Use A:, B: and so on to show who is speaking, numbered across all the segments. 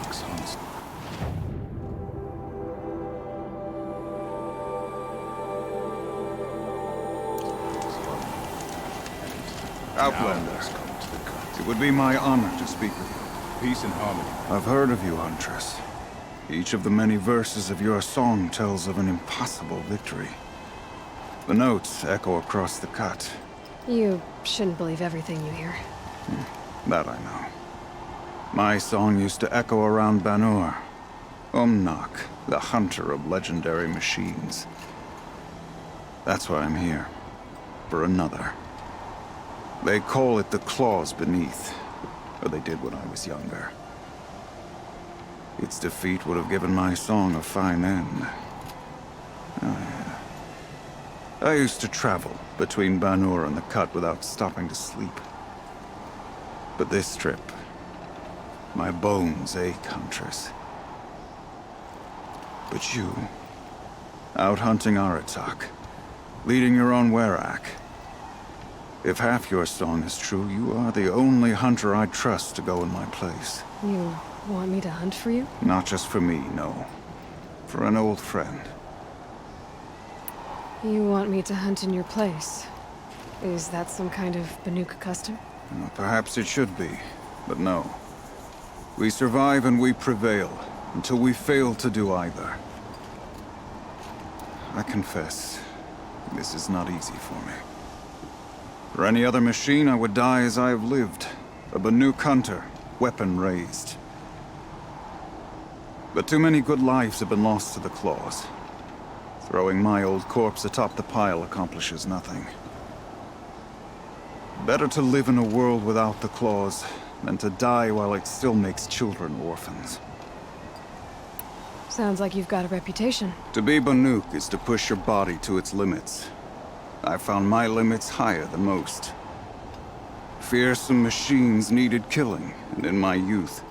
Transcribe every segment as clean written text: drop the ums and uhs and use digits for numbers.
A: Fox hunts.
B: Outlander, it would be my honor to speak with you.
A: Peace and harmony.
B: I've heard of you, Huntress. Each of the many verses of your song tells of an impossible victory. The notes echo across the cut.
C: You shouldn't believe everything you hear.
B: That I know. My song used to echo around Banur. Umnak, the hunter of legendary machines. That's why I'm here. For another. They call it the claws beneath. Or they did when I was younger. Its defeat would have given my song a fine end. Oh, yeah. I used to travel between Banur and the Cut without stopping to sleep. But this trip, my bones ache, Huntress. But you, out hunting Aratak, leading your own Werak. If half your song is true, you are the only hunter I'd trust to go in my place.
C: You want me to hunt for you?
B: Not just for me, no. For an old friend.
C: You want me to hunt in your place? Is that some kind of Banuk custom?
B: Well, perhaps it should be, but no. We survive and we prevail, until we fail to do either. I confess, this is not easy for me. For any other machine, I would die as I have lived. A Banuk hunter, weapon raised. But too many good lives have been lost to the claws. Throwing my old corpse atop the pile accomplishes nothing. Better to live in a world without the claws than to die while it still makes children orphans.
C: Sounds like you've got a reputation.
B: To be Banuk is to push your body to its limits. I found my limits higher than most. Fearsome machines needed killing, and in my youth,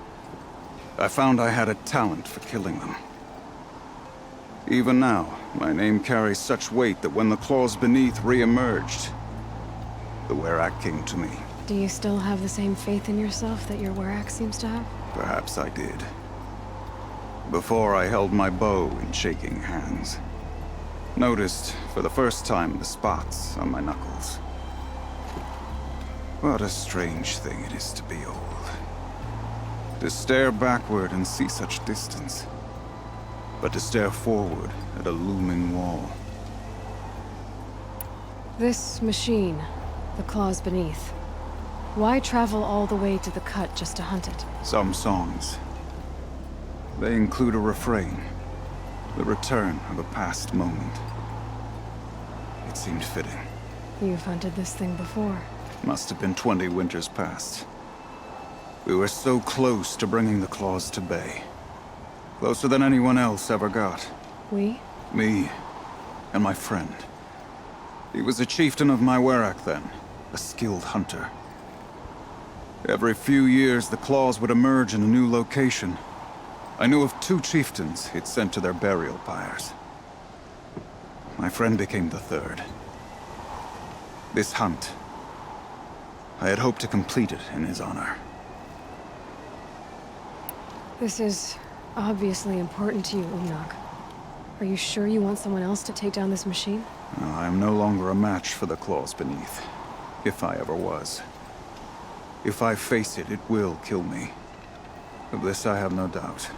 B: I found I had a talent for killing them. Even now, my name carries such weight that when the claws beneath re-emerged, the Werak came to me.
C: Do you still have the same faith in yourself that your Werak seems to have?
B: Perhaps I did. Before I held my bow in shaking hands. Noticed, for the first time, the spots on my knuckles. What a strange thing it is to be old. To stare backward and see such distance. But to stare forward at a looming wall.
C: This machine, the claws beneath. Why travel all the way to the Cut just to hunt it?
B: Some songs. They include a refrain. The return of a past moment. It seemed fitting.
C: You've hunted this thing before.
B: Must have been 20 winters past. We were so close to bringing the claws to bay. Closer than anyone else ever got.
C: We?
B: Me and my friend. He was a chieftain of my Werak then, a skilled hunter. Every few years, the claws would emerge in a new location. I knew of 2 chieftains he'd sent to their burial pyres. My friend became the 3rd. This hunt, I had hoped to complete it in his honor.
C: This is obviously important to you, Umnak. Are you sure you want someone else to take down this machine?
B: I am no longer a match for the claws beneath, if I ever was. If I face it, it will kill me. Of this I have no doubt.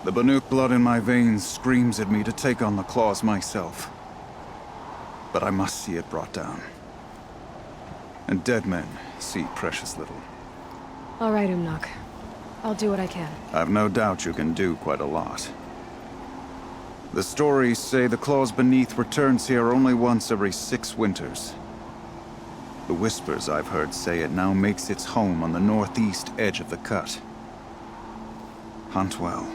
B: The Banuk blood in my veins screams at me to take on the claws myself. But I must see it brought down. And dead men see precious little.
C: All right, Umnak. I'll do what I can.
B: I've no doubt you can do quite a lot. The stories say the claws beneath returns here only once every 6 winters. The whispers I've heard say it now makes its home on the northeast edge of the Cut. Hunt well.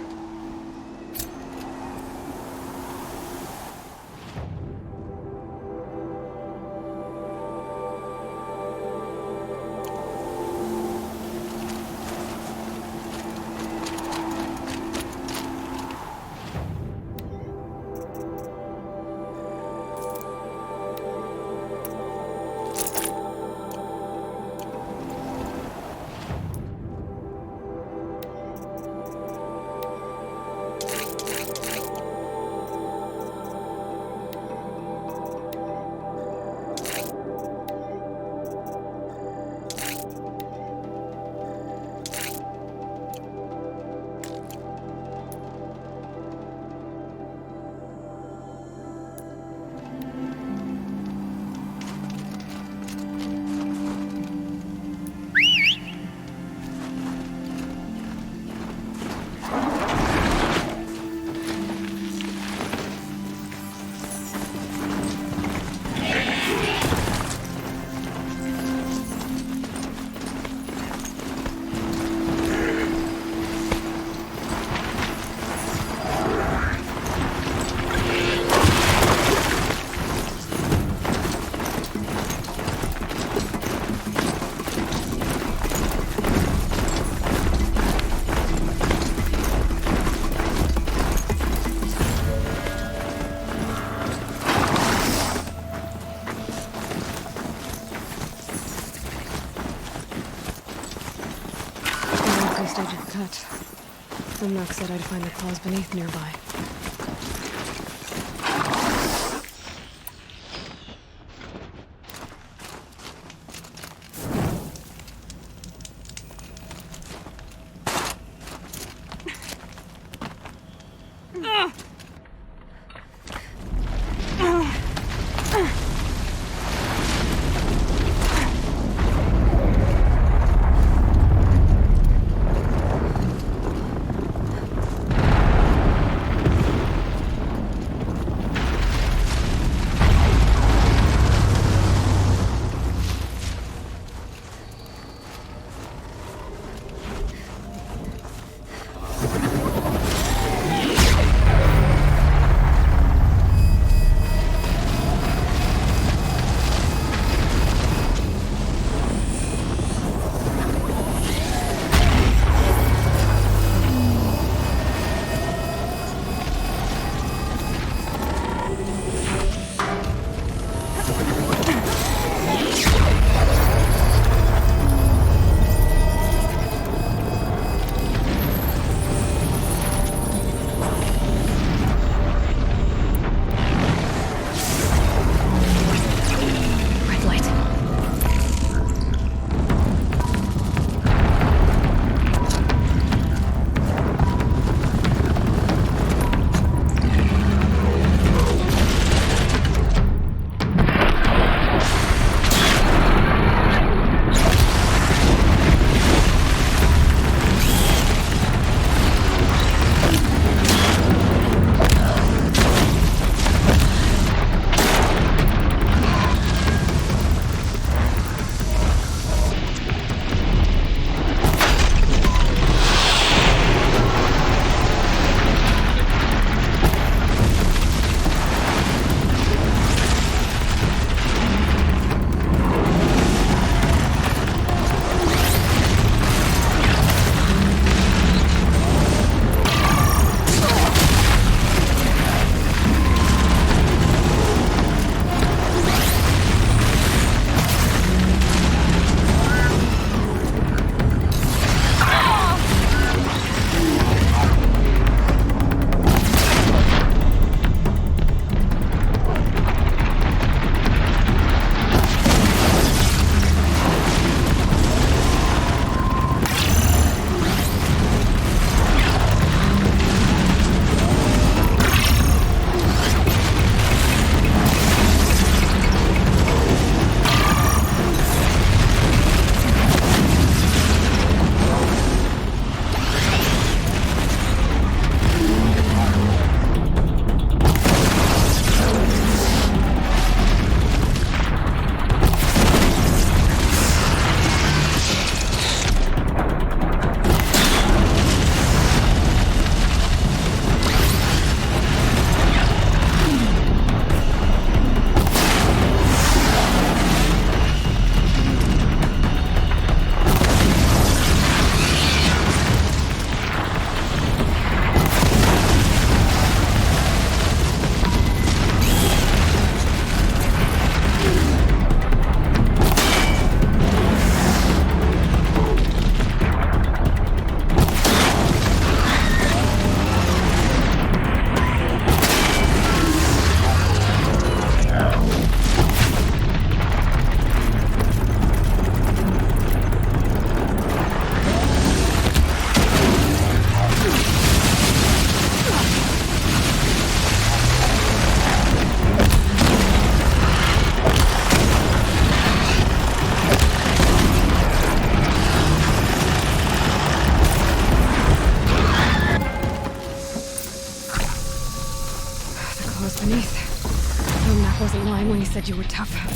C: initial stage of the cut. Umnak said I'd find the claws beneath nearby. wasn't lying when he said you were tough.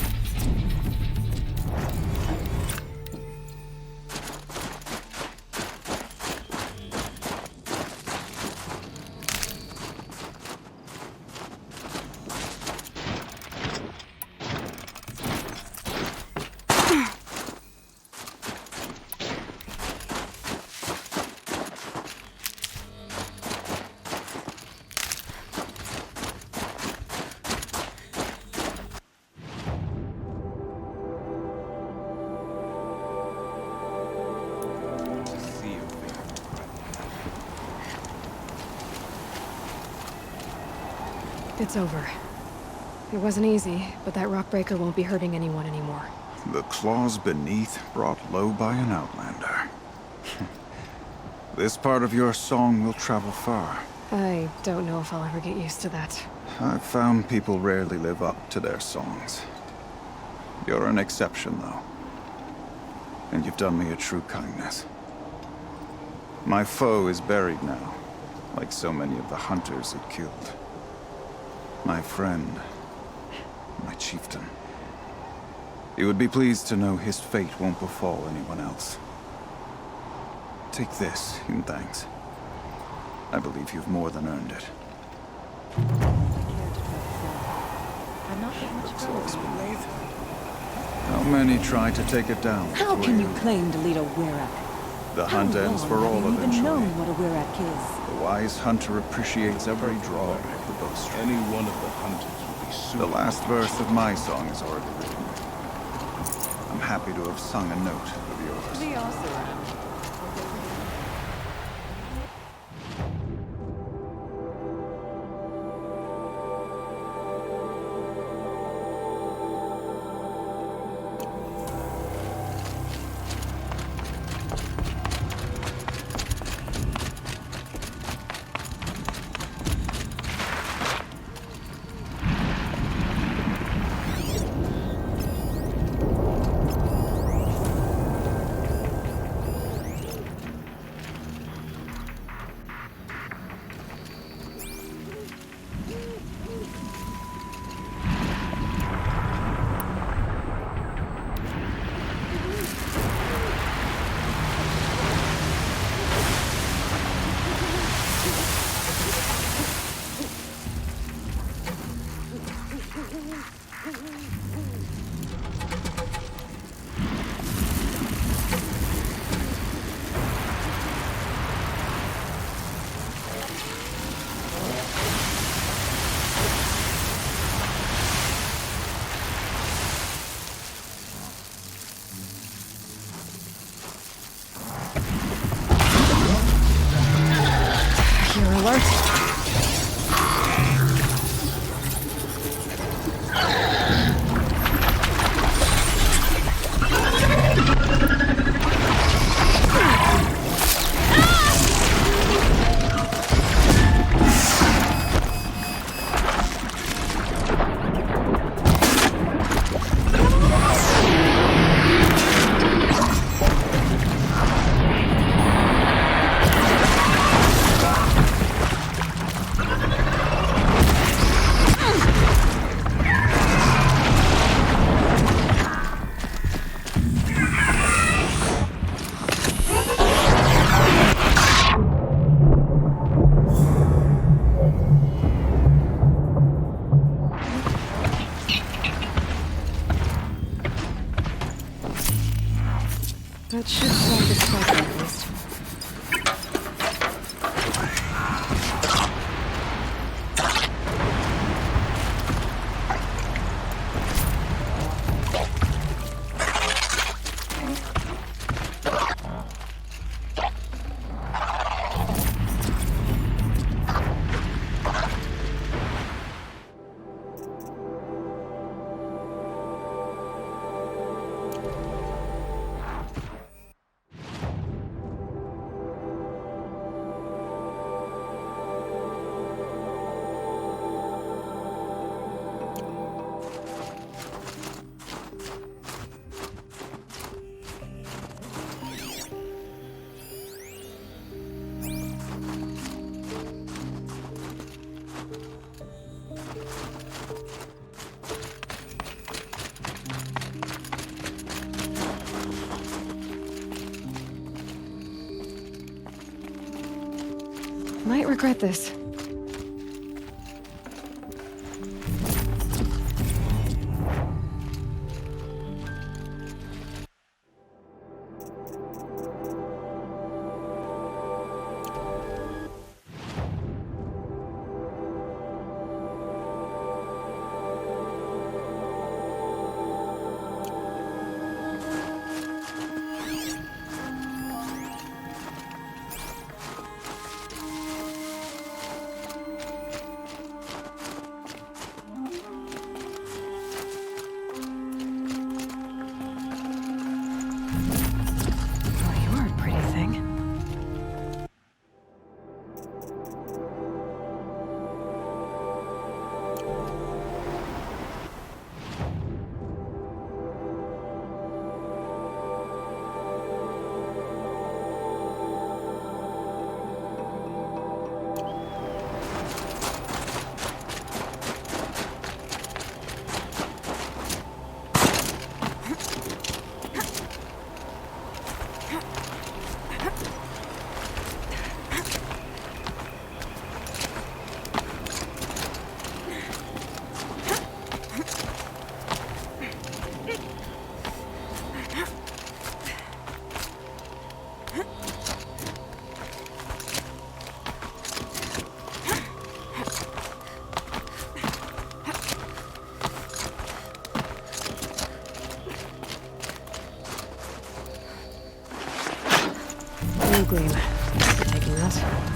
C: It's over. It wasn't easy, but that rock breaker won't be hurting anyone anymore.
B: The claws beneath brought low by an outlander. This part of your song will travel far.
C: I don't know if I'll ever get used to that.
B: I've found people rarely live up to their songs. You're an exception, though. And you've done me a true kindness. My foe is buried now, like so many of the hunters it killed. My friend, my chieftain. You would be pleased to know his fate won't befall anyone else. Take this in thanks. I believe you've more than earned it.
A: I'm not that much
B: Claws beneath. How many try to take it down?
A: How can you claim to lead a Werak?
B: The hunt ends for all
A: Have you even known
B: eventually.
A: what a Werak is?
B: The wise hunter appreciates every draw of the bowstring.
D: Any one of the hunters would be
B: The
D: suitable.
B: last verse of my song is already written. I'm happy to have sung a note of yours.
A: We also around.
C: You're alert. That should solve the Stryker at least. Might regret this. gleam. Thanks for taking that.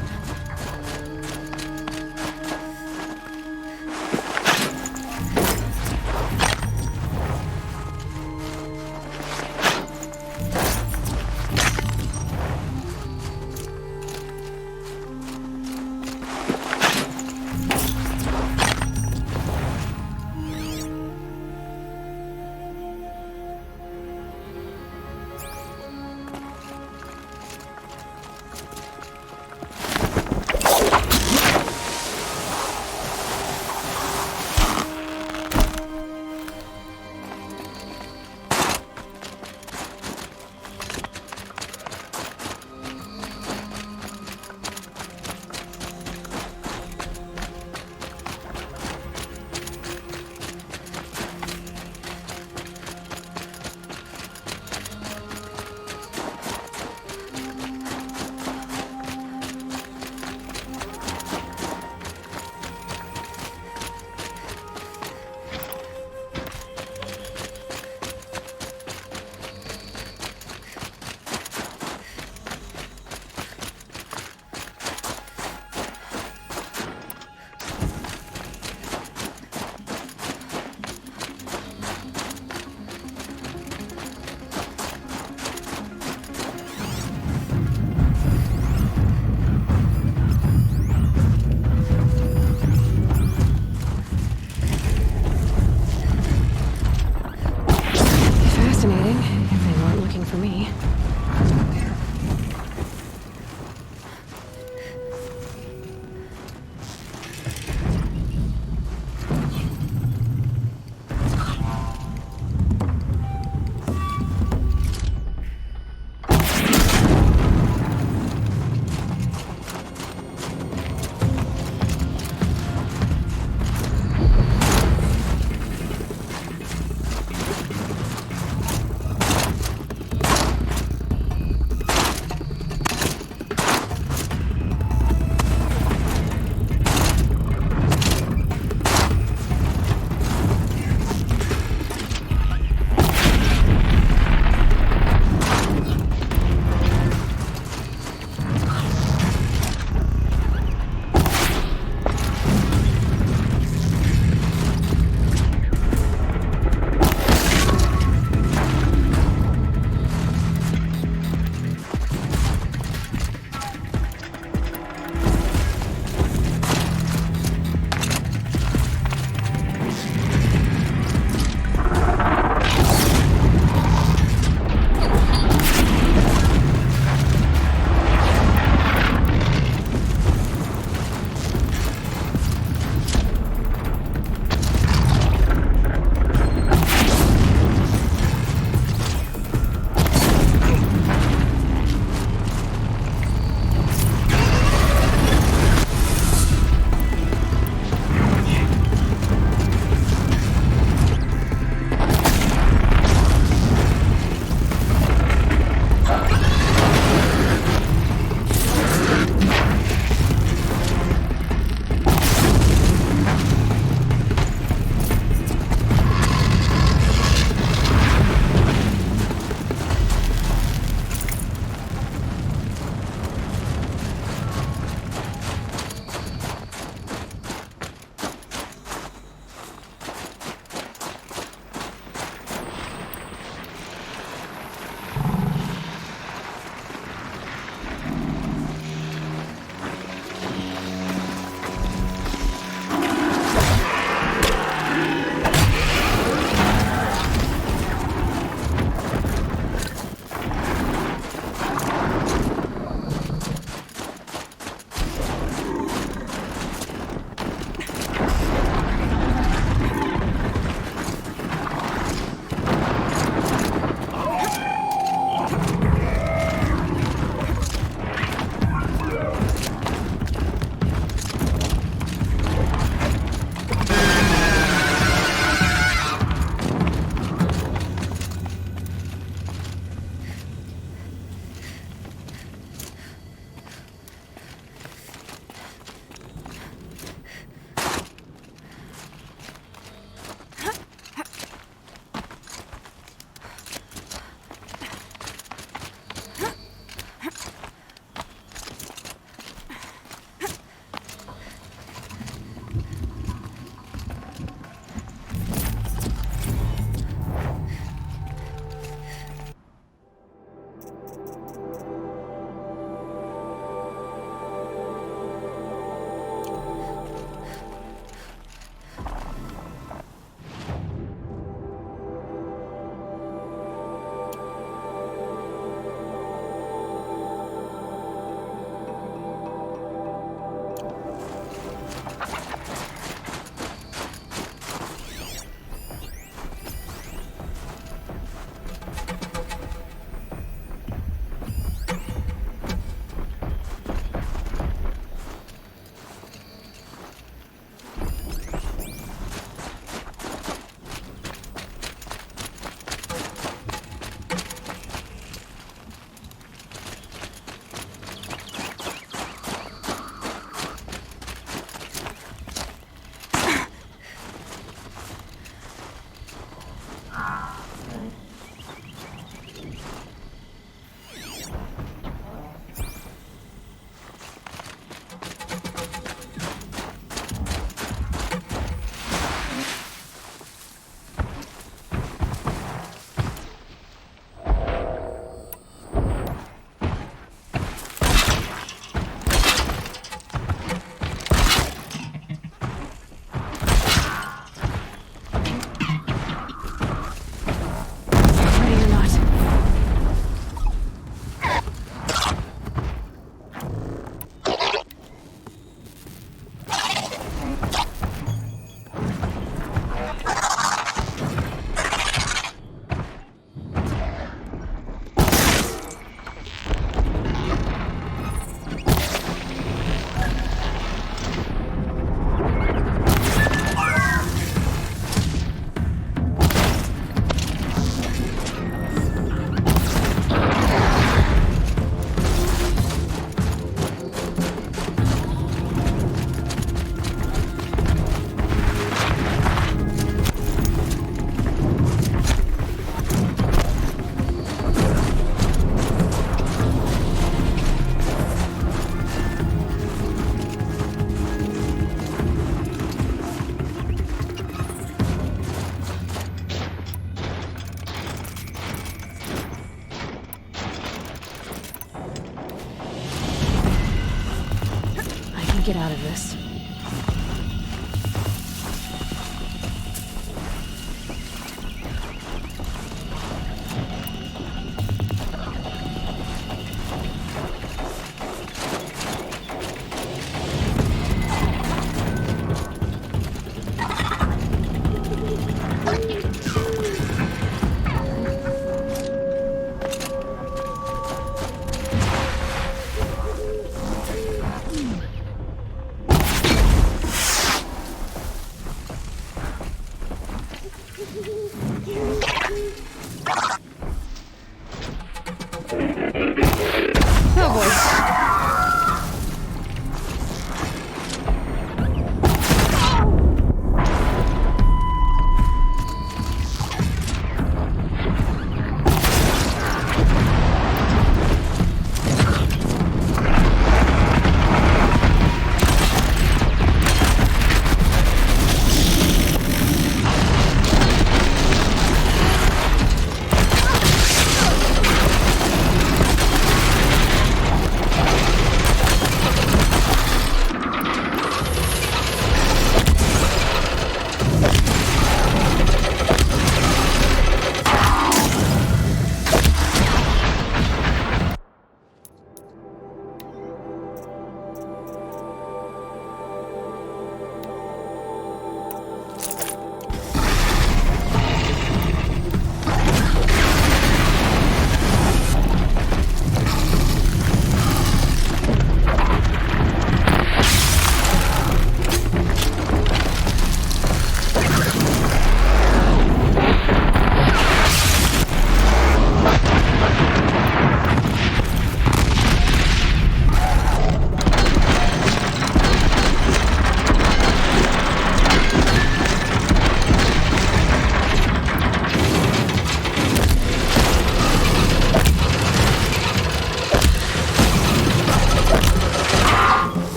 C: get out of this.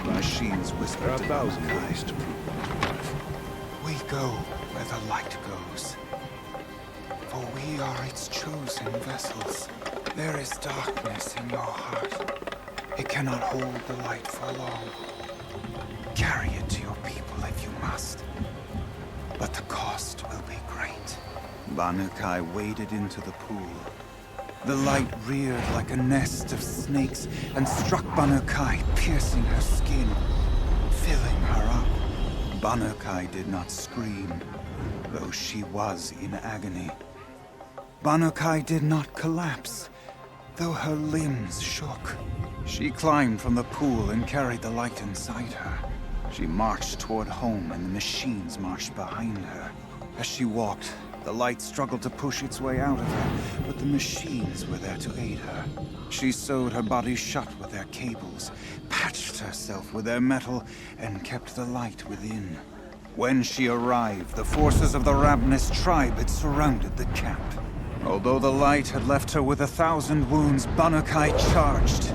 B: Machines
D: There are
B: whispered
D: a thousand ways to prove one's worth.
B: We go where the light goes, for we are its chosen vessels. There is darkness in your heart. It cannot hold the light for long. Carry it to your people if you must, but the cost will be great. Banukai waded into the pool. The light reared like a nest of snakes and struck Banukai, piercing her skin, filling her up. Banukai did not scream, though she was in agony. Banukai did not collapse, though her limbs shook. She climbed from the pool and carried the light inside her. She marched toward home, and the machines marched behind her. As she walked, the light struggled to push its way out of her, but the machines were there to aid her. She sewed her body shut with their cables, patched herself with their metal, and kept the light within. When she arrived, the forces of the ravenous tribe had surrounded the camp. Although the light had left her with 1,000 wounds, Banukai charged.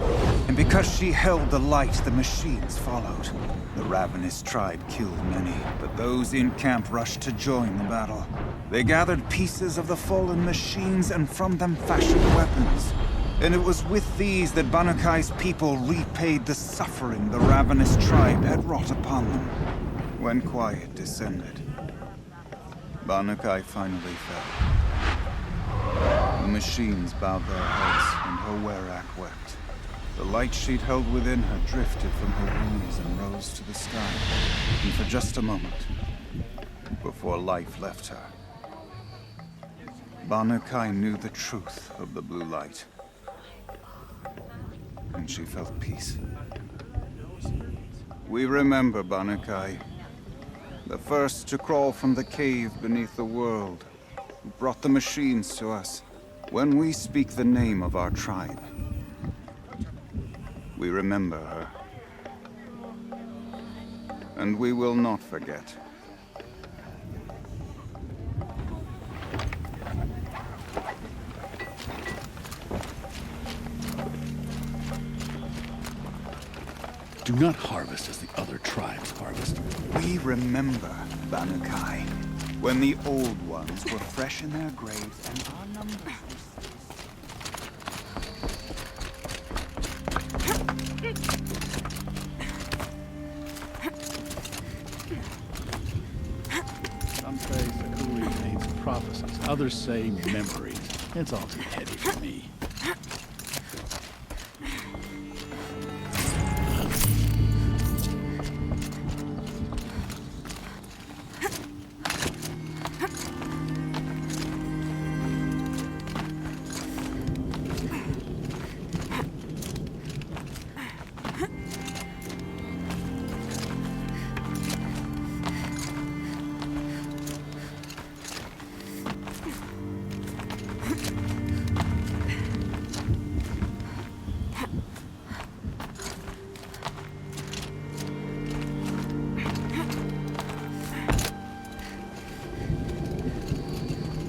B: And because she held the light, the machines followed. The ravenous tribe killed many, but those in camp rushed to join the battle. They gathered pieces of the fallen machines and from them fashioned weapons. And it was with these that Banukai's people repaid the suffering the ravenous tribe had wrought upon them. When quiet descended, Banukai finally fell. The machines bowed their heads, and her werak wept. The light she'd held within her drifted from her wounds and rose to the sky. And for just a moment, before life left her, Banukai knew the truth of the blue light. And she felt peace. We remember Banukai, the first to crawl from the cave beneath the world, who brought the machines to us. When we speak the name of our tribe, we remember her. And we will not forget.
D: Do not harvest as the other tribes harvest.
B: We remember, Banukai, when the old ones were fresh in their graves and our numbers were...
D: Some say Sakuri means prophecies, others say memories. It's all too heady for me.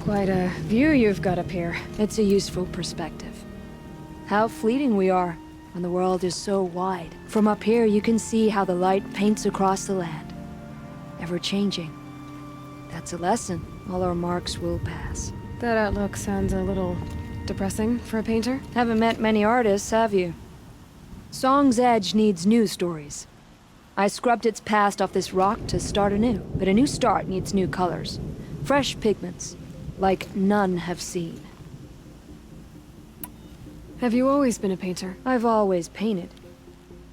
C: Quite a view you've got up here.
A: It's a useful perspective. How fleeting we are when the world is so wide. From up here, you can see how the light paints across the land. Ever changing. That's a lesson. All our marks will pass.
C: That outlook sounds a little depressing for a painter.
A: Haven't met many artists, have you? Song's Edge needs new stories. I scrubbed its past off this rock to start anew, but a new start needs new colors. Fresh pigments, like none have seen.
C: Have you always been a painter?
A: I've always painted,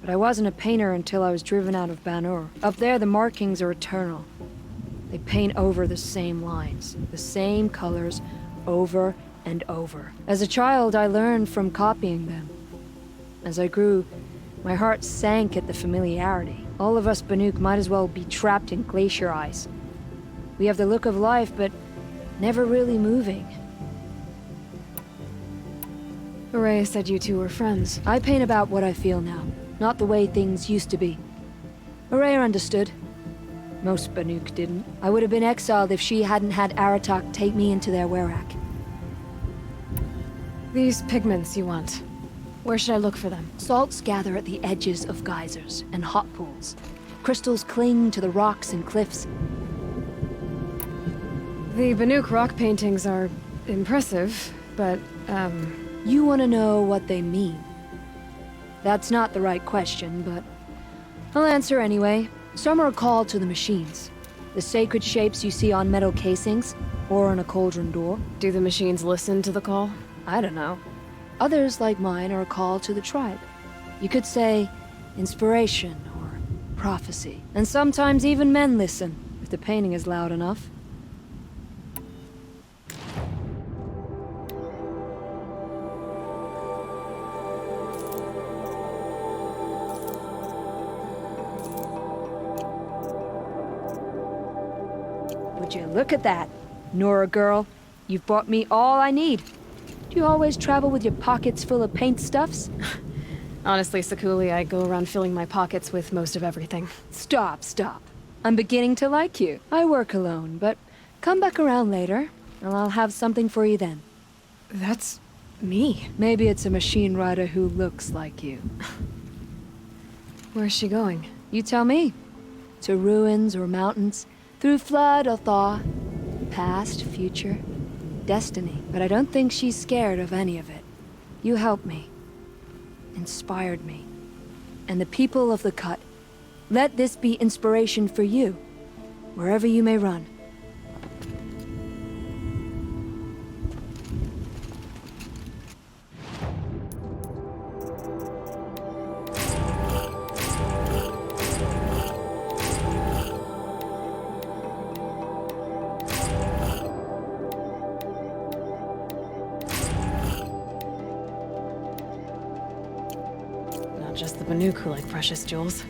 A: but I wasn't a painter until I was driven out of Banur. Up there, the markings are eternal. They paint over the same lines, the same colors, over and over. As a child, I learned from copying them. As I grew, my heart sank at the familiarity. All of us Banuk might as well be trapped in glacier ice. We have the look of life, but never really moving.
C: Araya said you two were friends.
A: I paint about what I feel now, not the way things used to be. Araya understood. Most Banuk didn't. I would have been exiled if she hadn't had Aratak take me into their werak.
C: These pigments you want. Where should I look for them?
A: Salts gather at the edges of geysers and hot pools. Crystals cling to the rocks and cliffs.
C: The Banuk rock paintings are impressive, but,
A: You want to know what they mean. That's not the right question, but I'll answer anyway. Some are called to the machines. The sacred shapes you see on metal casings, or on a cauldron door.
C: Do the machines listen to the call?
A: I don't know. Others like mine are a call to the tribe. You could say inspiration or prophecy. And sometimes even men listen, if the painting is loud enough. Would you look at that? Nora girl, you've bought me all I need. Do you always travel with your pockets full of paint stuffs?
C: Honestly, Sakuli, I go around filling my pockets with most of everything.
A: Stop. I'm beginning to like you. I work alone, but come back around later, and I'll have something for you then.
C: That's me.
A: Maybe it's a machine rider who looks like you.
C: Where's she going?
A: You tell me. To ruins or mountains, through flood or thaw, past, future, destiny. But I don't think she's scared of any of it. You helped me, inspired me, and the people of the Cut. Let this be inspiration for you, wherever you may run.
C: Not just the Banuku like precious jewels.